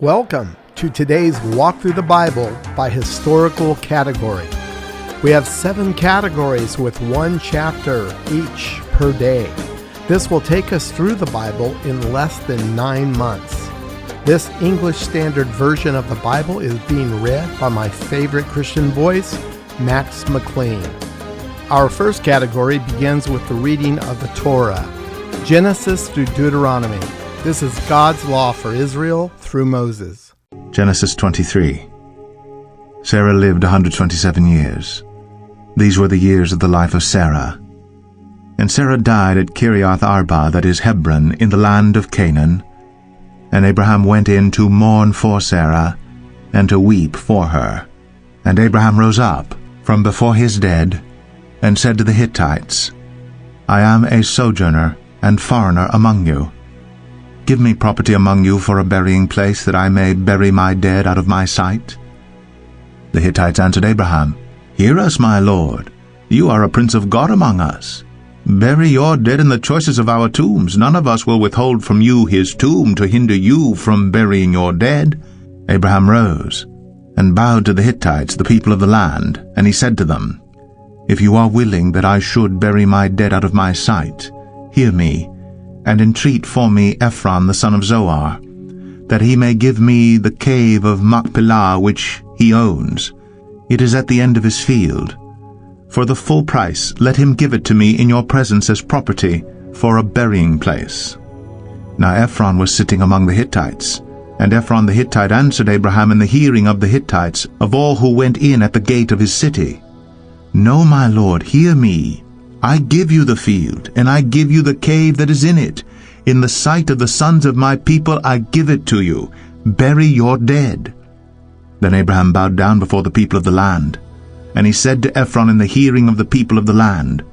Welcome to today's Walk Through the Bible by historical category. We have 7 categories with 1 chapter each per day. This will take us through the Bible in less than 9 months. This English Standard Version of the Bible is being read by my favorite Christian voice, Max McLean. Our first category begins with the reading of the Torah, Genesis through Deuteronomy. This is God's law for Israel through Moses. Genesis 23. Sarah lived 127 years. These were the years of the life of Sarah. And Sarah died at Kiriath Arba, that is Hebron, in the land of Canaan. And Abraham went in to mourn for Sarah, and to weep for her. And Abraham rose up from before his dead, and said to the Hittites, I am a sojourner and foreigner among you. Give me property among you for a burying place, that I may bury my dead out of my sight. The Hittites answered Abraham, Hear us, my lord. You are a prince of God among us. Bury your dead in the choicest of our tombs. None of us will withhold from you his tomb to hinder you from burying your dead. Abraham rose and bowed to the Hittites, the people of the land, and he said to them, If you are willing that I should bury my dead out of my sight, hear me, and entreat for me Ephron the son of Zohar, that he may give me the cave of Machpelah which he owns. It is at the end of his field. For the full price let him give it to me in your presence as property for a burying place. Now Ephron was sitting among the Hittites, and Ephron the Hittite answered Abraham in the hearing of the Hittites, of all who went in at the gate of his city, No, my lord, hear me. I give you the field, and I give you the cave that is in it. In the sight of the sons of my people I give it to you. Bury your dead. Then Abraham bowed down before the people of the land, and he said to Ephron in the hearing of the people of the land,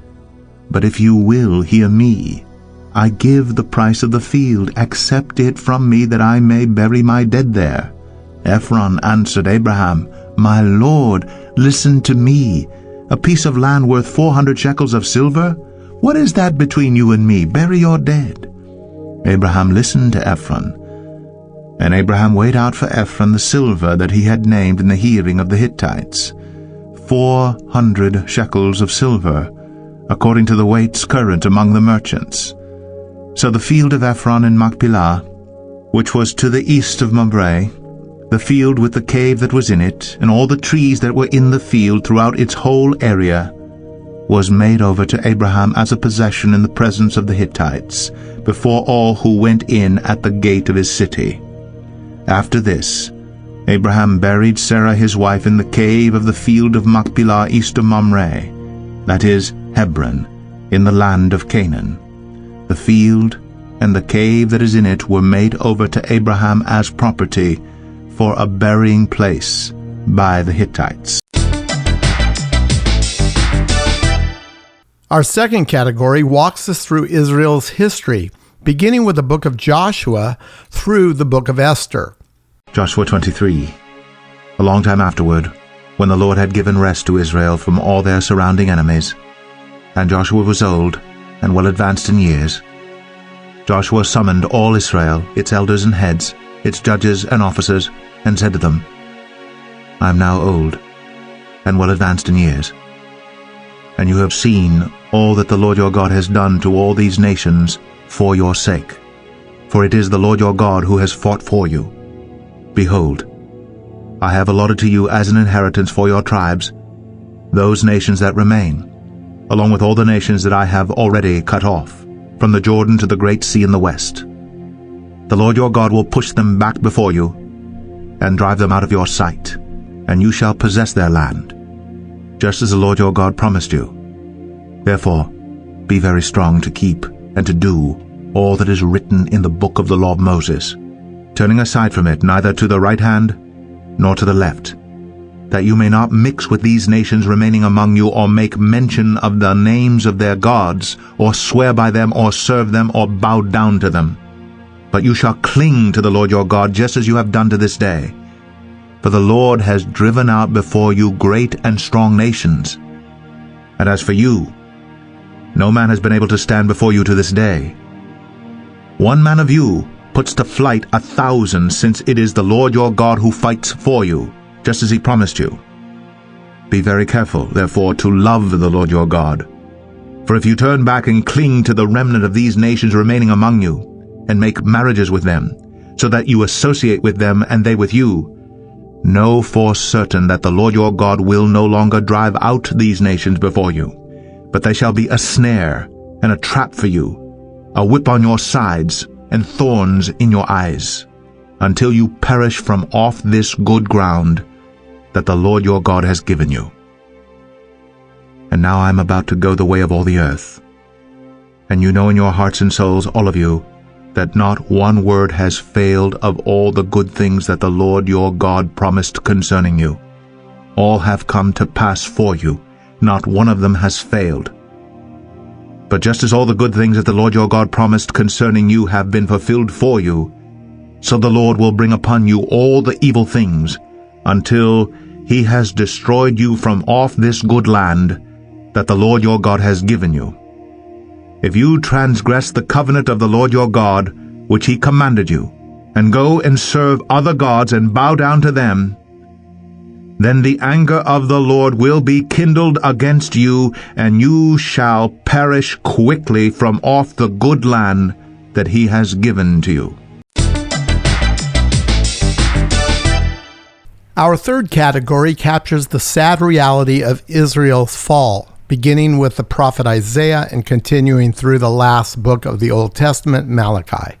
But if you will hear me, I give the price of the field. Accept it from me, that I may bury my dead there. Ephron answered Abraham, My lord, listen to me. A piece of land worth 400 shekels of silver? What is that between you and me? Bury your dead. Abraham listened to Ephron. And Abraham weighed out for Ephron the silver that he had named in the hearing of the Hittites, 400 shekels of silver, according to the weights current among the merchants. So the field of Ephron in Machpelah, which was to the east of Mamre, the field with the cave that was in it, and all the trees that were in the field throughout its whole area, was made over to Abraham as a possession in the presence of the Hittites, before all who went in at the gate of his city. After this, Abraham buried Sarah his wife in the cave of the field of Machpelah east of Mamre, that is, Hebron, in the land of Canaan. The field and the cave that is in it were made over to Abraham as property for a burying place by the Hittites. Our second category walks us through Israel's history, beginning with the book of Joshua through the book of Esther. Joshua 23. A long time afterward, when the Lord had given rest to Israel from all their surrounding enemies, and Joshua was old and well advanced in years, Joshua summoned all Israel, its elders and heads, its judges and officers, and said to them, I am now old and well advanced in years, and you have seen all that the Lord your God has done to all these nations for your sake. For it is the Lord your God who has fought for you. Behold, I have allotted to you as an inheritance for your tribes those nations that remain, along with all the nations that I have already cut off, from the Jordan to the great sea in the west. The Lord your God will push them back before you, and drive them out of your sight, and you shall possess their land, just as the Lord your God promised you. Therefore, be very strong to keep and to do all that is written in the book of the law of Moses, turning aside from it neither to the right hand nor to the left, that you may not mix with these nations remaining among you, or make mention of the names of their gods, or swear by them, or serve them, or bow down to them. But you shall cling to the Lord your God, just as you have done to this day. For the Lord has driven out before you great and strong nations. And as for you, no man has been able to stand before you to this day. One man of you puts to flight 1,000, since it is the Lord your God who fights for you, just as he promised you. Be very careful, therefore, to love the Lord your God. For if you turn back and cling to the remnant of these nations remaining among you, and make marriages with them, so that you associate with them and they with you, know for certain that the Lord your God will no longer drive out these nations before you, but they shall be a snare and a trap for you, a whip on your sides and thorns in your eyes, until you perish from off this good ground that the Lord your God has given you. And now I am about to go the way of all the earth. And you know in your hearts and souls, all of you, that not one word has failed of all the good things that the Lord your God promised concerning you. All have come to pass for you, not one of them has failed. But just as all the good things that the Lord your God promised concerning you have been fulfilled for you, so the Lord will bring upon you all the evil things, until he has destroyed you from off this good land that the Lord your God has given you. If you transgress the covenant of the Lord your God, which he commanded you, and go and serve other gods and bow down to them, then the anger of the Lord will be kindled against you, and you shall perish quickly from off the good land that he has given to you. Our third category captures the sad reality of Israel's fall, beginning with the prophet Isaiah and continuing through the last book of the Old Testament, Malachi.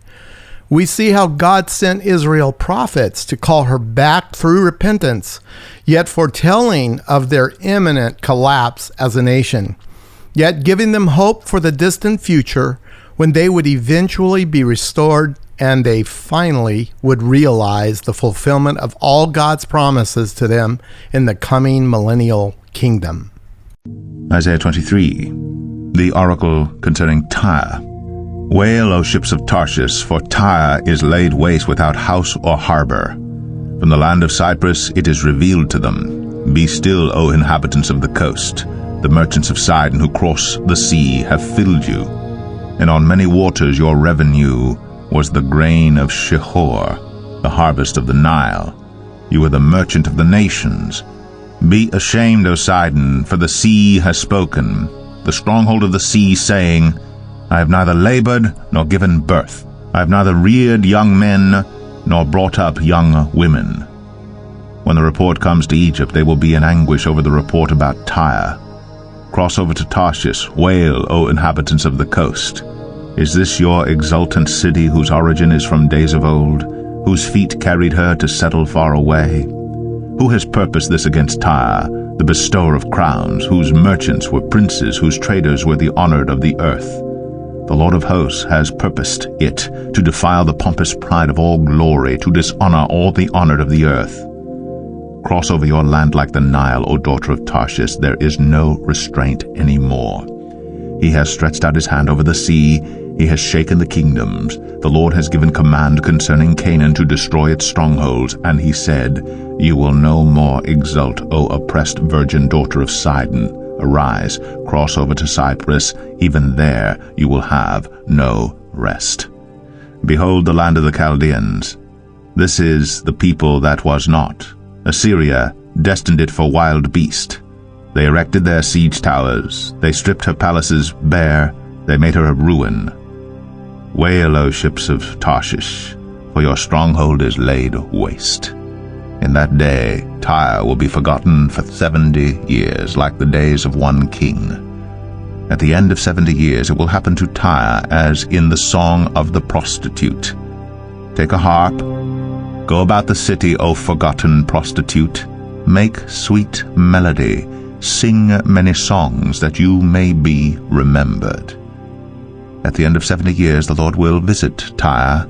We see how God sent Israel prophets to call her back through repentance, yet foretelling of their imminent collapse as a nation, yet giving them hope for the distant future when they would eventually be restored and they finally would realize the fulfillment of all God's promises to them in the coming millennial kingdom. Isaiah 23, the oracle concerning Tyre. Wail, O ships of Tarshish, for Tyre is laid waste without house or harbor. From the land of Cyprus it is revealed to them. Be still, O inhabitants of the coast. The merchants of Sidon who cross the sea have filled you. And on many waters your revenue was the grain of Shihor, the harvest of the Nile. You were the merchant of the nations. Be ashamed, O Sidon, for the sea has spoken, the stronghold of the sea, saying, I have neither labored nor given birth. I have neither reared young men nor brought up young women. When the report comes to Egypt, they will be in anguish over the report about Tyre. Cross over to Tarshish, wail, O inhabitants of the coast. Is this your exultant city whose origin is from days of old, whose feet carried her to settle far away? Who has purposed this against Tyre, the bestower of crowns, whose merchants were princes, whose traders were the honored of the earth? The Lord of hosts has purposed it, to defile the pompous pride of all glory, to dishonor all the honored of the earth. Cross over your land like the Nile, O daughter of Tarshish. There is no restraint any more. He has stretched out his hand over the sea. He has shaken the kingdoms. The Lord has given command concerning Canaan to destroy its strongholds. And he said, You will no more exult, O oppressed virgin daughter of Sidon. Arise, cross over to Cyprus. Even there you will have no rest. Behold the land of the Chaldeans. This is the people that was not. Assyria destined it for wild beast. They erected their siege towers. They stripped her palaces bare. They made her a ruin. Wail, O ships of Tarshish, for your stronghold is laid waste. In that day Tyre will be forgotten for 70 years, like the days of one king. At the end of 70 years it will happen to Tyre as in the song of the prostitute. Take a harp, go about the city, O forgotten prostitute. Make sweet melody, sing many songs, that you may be remembered. At the end of 70 years the Lord will visit Tyre,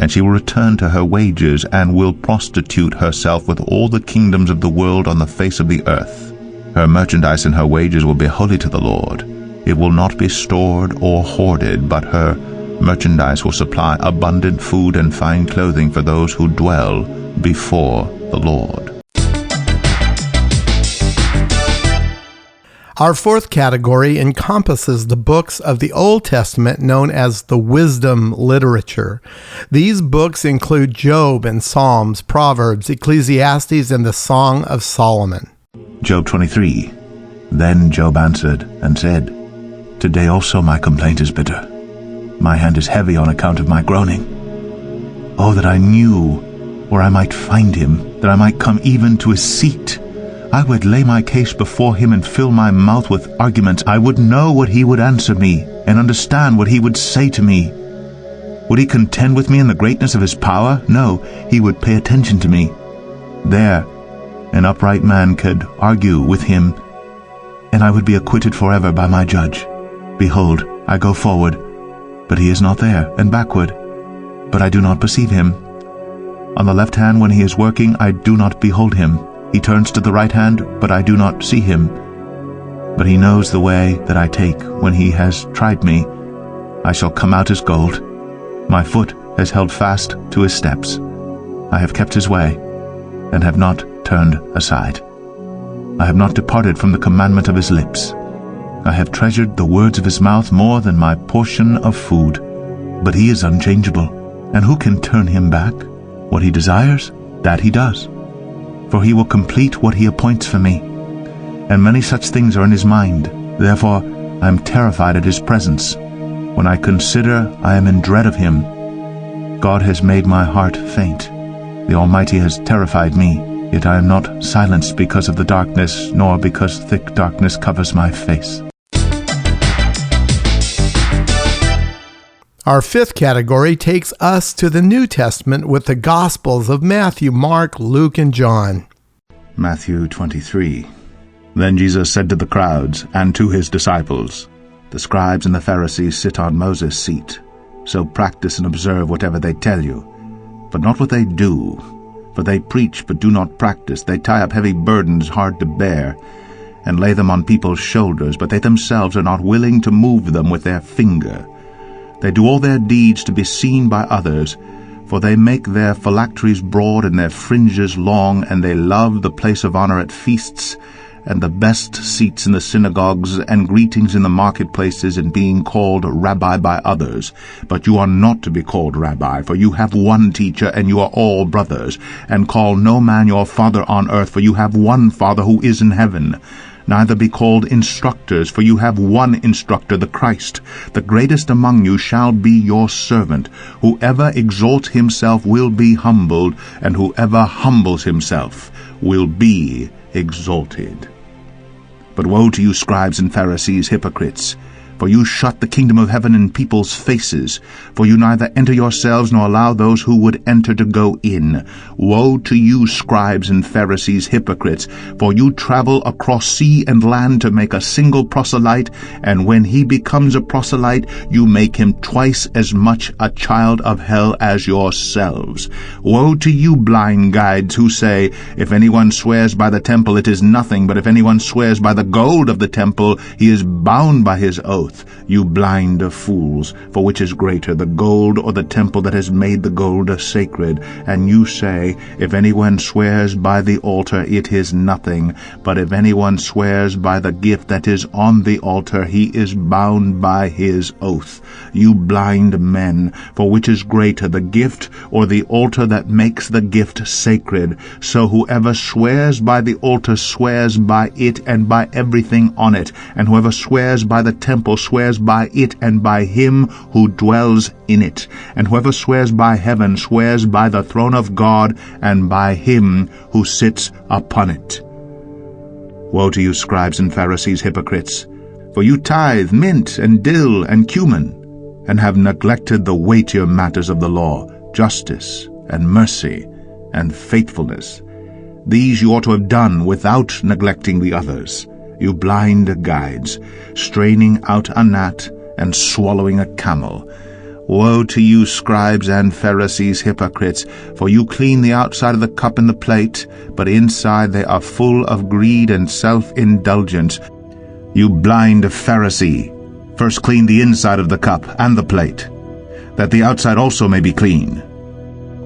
and she will return to her wages, and will prostitute herself with all the kingdoms of the world on the face of the earth. Her merchandise and her wages will be holy to the Lord. It will not be stored or hoarded, but her merchandise will supply abundant food and fine clothing for those who dwell before the Lord. Our fourth category encompasses the books of the Old Testament known as the wisdom literature. These books include Job and Psalms, Proverbs, Ecclesiastes, and the Song of Solomon. Job 23. Then Job answered and said, Today also my complaint is bitter. My hand is heavy on account of my groaning. Oh, that I knew where I might find him, that I might come even to his seat. I would lay my case before him and fill my mouth with arguments. I would know what he would answer me, and understand what he would say to me. Would he contend with me in the greatness of his power? No, he would pay attention to me. There, an upright man could argue with him, and I would be acquitted forever by my judge. Behold, I go forward, but he is not there, and backward, but I do not perceive him. On the left hand when he is working, I do not behold him. He turns to the right hand, but I do not see him. But he knows the way that I take. When he has tried me, I shall come out as gold. My foot has held fast to his steps. I have kept his way, and have not turned aside. I have not departed from the commandment of his lips. I have treasured the words of his mouth more than my portion of food. But he is unchangeable, and who can turn him back? What he desires, that he does. For he will complete what he appoints for me. And many such things are in his mind. Therefore I am terrified at his presence. When I consider, I am in dread of him. God has made my heart faint. The Almighty has terrified me. Yet I am not silenced because of the darkness, nor because thick darkness covers my face. Our fifth category takes us to the New Testament with the Gospels of Matthew, Mark, Luke, and John. Matthew 23. Then Jesus said to the crowds and to his disciples, The scribes and the Pharisees sit on Moses' seat. So practice and observe whatever they tell you, but not what they do. For they preach but do not practice. They tie up heavy burdens hard to bear, and lay them on people's shoulders, but they themselves are not willing to move them with their finger. They do all their deeds to be seen by others, for they make their phylacteries broad and their fringes long, and they love the place of honor at feasts, and the best seats in the synagogues, and greetings in the marketplaces, and being called Rabbi by others. But you are not to be called Rabbi, for you have one teacher, and you are all brothers. And call no man your father on earth, for you have one Father who is in heaven. Neither be called instructors, for you have one instructor, the Christ. The greatest among you shall be your servant. Whoever exalts himself will be humbled, and whoever humbles himself will be exalted. But woe to you, scribes and Pharisees, hypocrites! For you shut the kingdom of heaven in people's faces. For you neither enter yourselves nor allow those who would enter to go in. Woe to you, scribes and Pharisees, hypocrites! For you travel across sea and land to make a single proselyte, and when he becomes a proselyte, you make him twice as much a child of hell as yourselves. Woe to you, blind guides, who say, If anyone swears by the temple, it is nothing, but if anyone swears by the gold of the temple, he is bound by his oath. You blind fools, for which is greater, the gold or the temple that has made the gold sacred? And you say, If anyone swears by the altar, it is nothing, but if anyone swears by the gift that is on the altar, he is bound by his oath. You blind men, for which is greater, the gift or the altar that makes the gift sacred? So whoever swears by the altar swears by it and by everything on it, and whoever swears by the temple swears by it and by him who dwells in it. And whoever swears by heaven swears by the throne of God and by him who sits upon it. Woe to you, scribes and Pharisees, hypocrites! For you tithe mint and dill and cumin, and have neglected the weightier matters of the law, justice and mercy and faithfulness. These you ought to have done without neglecting the others. You blind guides, straining out a gnat and swallowing a camel. Woe to you, scribes and Pharisees, hypocrites! For you clean the outside of the cup and the plate, but inside they are full of greed and self-indulgence. You blind Pharisee! First clean the inside of the cup and the plate, that the outside also may be clean.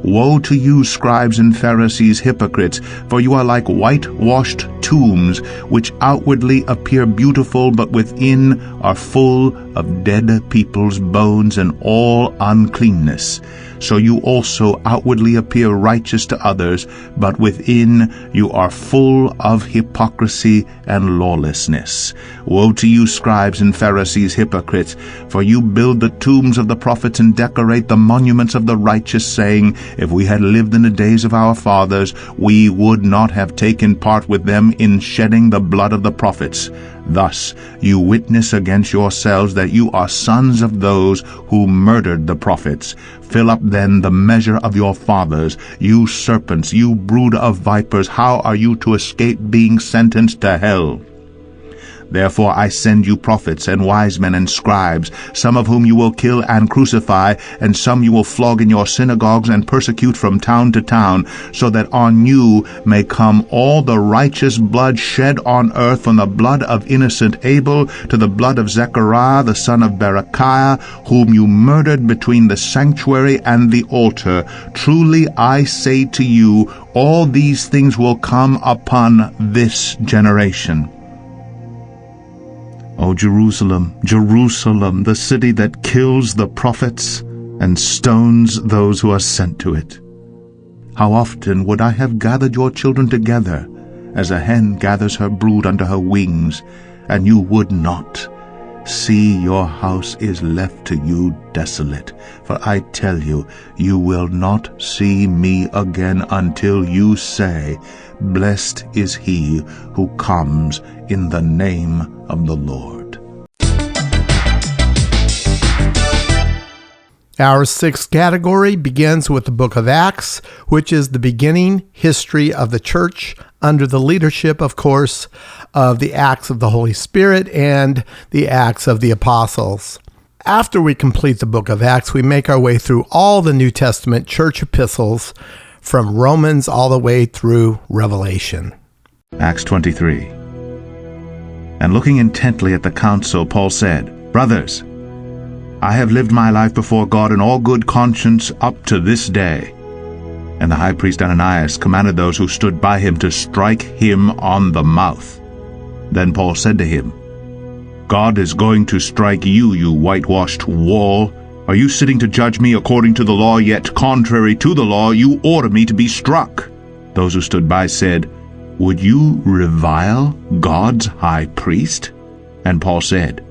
Woe to you, scribes and Pharisees, hypocrites, for you are like whitewashed tombs, which outwardly appear beautiful, but within are full of dead people's bones and all uncleanness. So you also outwardly appear righteous to others, but within you are full of hypocrisy and lawlessness. Woe to you, scribes and Pharisees, hypocrites, for you build the tombs of the prophets and decorate the monuments of the righteous, saying, If we had lived in the days of our fathers, we would not have taken part with them in shedding the blood of the prophets. Thus you witness against yourselves that you are sons of those who murdered the prophets. Fill up then the measure of your fathers. You serpents, you brood of vipers, how are you to escape being sentenced to hell? Therefore I send you prophets and wise men and scribes, some of whom you will kill and crucify, and some you will flog in your synagogues and persecute from town to town, so that on you may come all the righteous blood shed on earth, from the blood of innocent Abel to the blood of Zechariah the son of Berechiah, whom you murdered between the sanctuary and the altar. Truly I say to you, all these things will come upon this generation. O Jerusalem, Jerusalem, the city that kills the prophets and stones those who are sent to it. How often would I have gathered your children together, as a hen gathers her brood under her wings, and you would not. See, your house is left to you desolate. For I tell you, you will not see me again until you say, Blessed is he who comes in the name of the Lord. Our sixth category begins with the book of Acts, which is the beginning history of the church under the leadership, of course, of the Acts of the Holy Spirit and the Acts of the Apostles. After we complete the book of Acts, we make our way through all the New Testament church epistles, from Romans all the way through Revelation. Acts 23. And looking intently at the council, Paul said, Brothers, I have lived my life before God in all good conscience up to this day. And the high priest Ananias commanded those who stood by him to strike him on the mouth. Then Paul said to him, God is going to strike you, you whitewashed wall. Are you sitting to judge me according to the law, yet contrary to the law you order me to be struck? Those who stood by said, Would you revile God's high priest? And Paul said,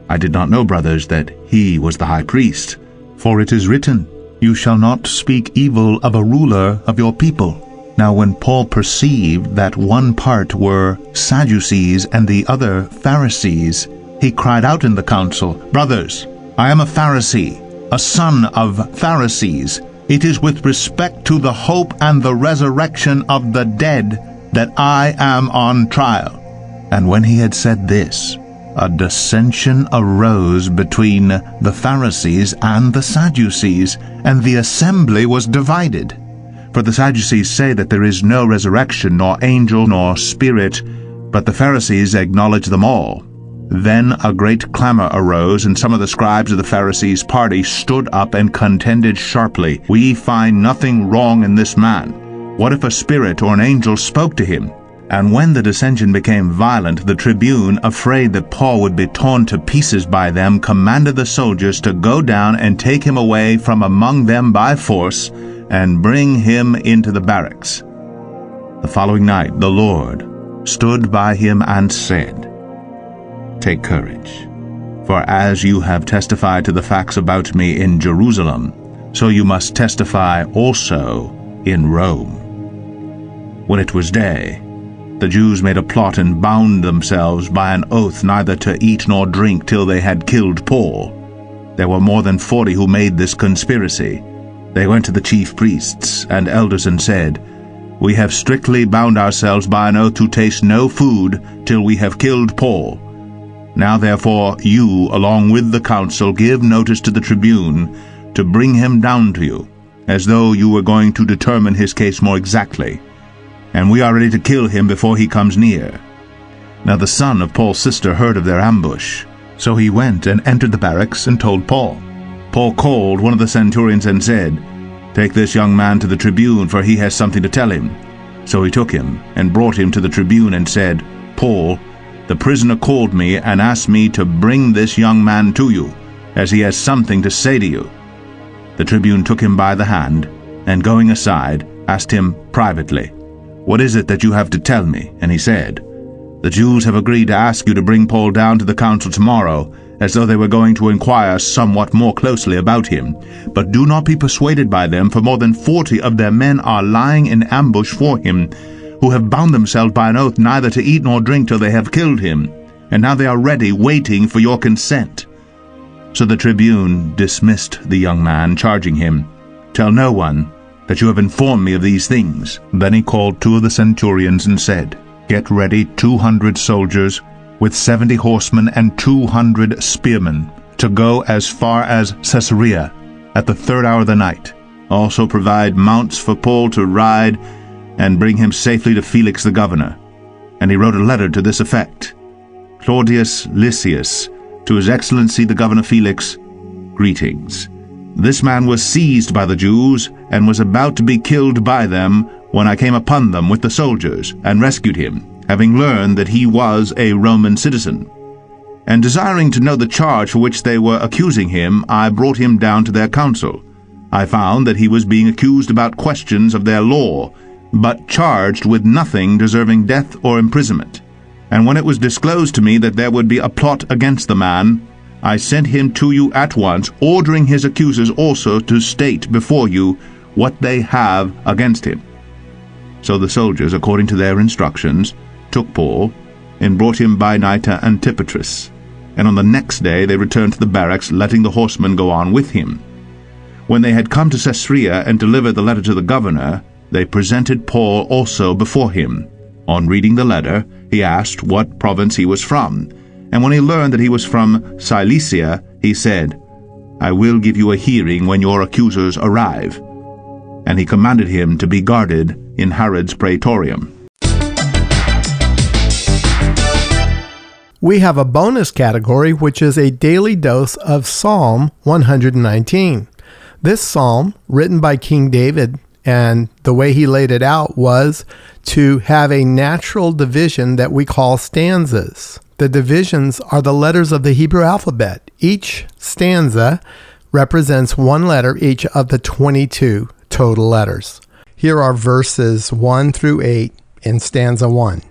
I did not know, brothers, that he was the high priest. For it is written, You shall not speak evil of a ruler of your people. Now when Paul perceived that one part were Sadducees and the other Pharisees, he cried out in the council, Brothers, I am a Pharisee, a son of Pharisees. It is with respect to the hope and the resurrection of the dead that I am on trial. And when he had said this, a dissension arose between the Pharisees and the Sadducees, and the assembly was divided. For the Sadducees say that there is no resurrection, nor angel, nor spirit, but the Pharisees acknowledge them all. Then a great clamor arose, and some of the scribes of the Pharisees' party stood up and contended sharply, We find nothing wrong in this man. What if a spirit or an angel spoke to him? And when the dissension became violent, the tribune, afraid that Paul would be torn to pieces by them, commanded the soldiers to go down and take him away from among them by force, and bring him into the barracks. The following night the Lord stood by him and said, Take courage, for as you have testified to the facts about me in Jerusalem, so you must testify also in Rome. When it was day, the Jews made a plot and bound themselves by an oath neither to eat nor drink till they had killed Paul. There were more than 40 who made this conspiracy. They went to the chief priests and elders and said, We have strictly bound ourselves by an oath to taste no food till we have killed Paul. Now therefore you, along with the council, give notice to the tribune to bring him down to you, as though you were going to determine his case more exactly. And we are ready to kill him before he comes near. Now the son of Paul's sister heard of their ambush. So he went and entered the barracks and told Paul. Paul called one of the centurions and said, "Take this young man to the tribune, for he has something to tell him." So he took him and brought him to the tribune and said, "Paul, the prisoner called me and asked me to bring this young man to you, as he has something to say to you." The tribune took him by the hand, and going aside, asked him privately, "What is it that you have to tell me?" And he said, "The Jews have agreed to ask you to bring Paul down to the council tomorrow, as though they were going to inquire somewhat more closely about him. But do not be persuaded by them, for more than 40 of their men are lying in ambush for him, who have bound themselves by an oath neither to eat nor drink till they have killed him. And now they are ready, waiting for your consent." So the tribune dismissed the young man, charging him, "Tell no one that you have informed me of these things." Then he called 2 of the centurions and said, "Get ready 200 soldiers with 70 horsemen and 200 spearmen to go as far as Caesarea at the 3rd hour of the night. Also provide mounts for Paul to ride and bring him safely to Felix the governor." And he wrote a letter to this effect: "Claudius Lysias, to His Excellency the Governor Felix, greetings. This man was seized by the Jews and was about to be killed by them when I came upon them with the soldiers and rescued him, having learned that he was a Roman citizen. And desiring to know the charge for which they were accusing him, I brought him down to their council. I found that he was being accused about questions of their law, but charged with nothing deserving death or imprisonment. And when it was disclosed to me that there would be a plot against the man, I sent him to you at once, ordering his accusers also to state before you what they have against him." So the soldiers, according to their instructions, took Paul and brought him by night to Antipatris. And on the next day they returned to the barracks, letting the horsemen go on with him. When they had come to Caesarea and delivered the letter to the governor, they presented Paul also before him. On reading the letter, he asked what province he was from. And when he learned that he was from Cilicia, he said, "I will give you a hearing when your accusers arrive." And he commanded him to be guarded in Herod's praetorium. We have a bonus category, which is a daily dose of Psalm 119. This psalm, written by King David, and the way he laid it out was to have a natural division that we call stanzas. The divisions are the letters of the Hebrew alphabet. Each stanza represents one letter each of the 22 total letters. Here are verses 1 through 8 in stanza 1.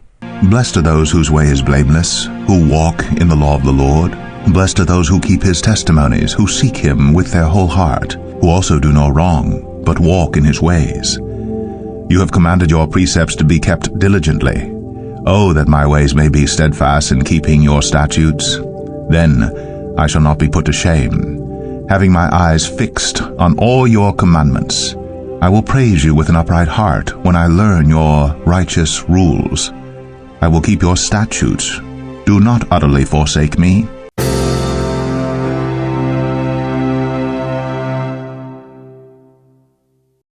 Blessed are those whose way is blameless, who walk in the law of the Lord. Blessed are those who keep his testimonies, who seek him with their whole heart, who also do no wrong, but walk in his ways. You have commanded your precepts to be kept diligently. Oh, that my ways may be steadfast in keeping your statutes. Then I shall not be put to shame. Having my eyes fixed on all your commandments, I will praise you with an upright heart when I learn your righteous rules. I will keep your statutes. Do not utterly forsake me.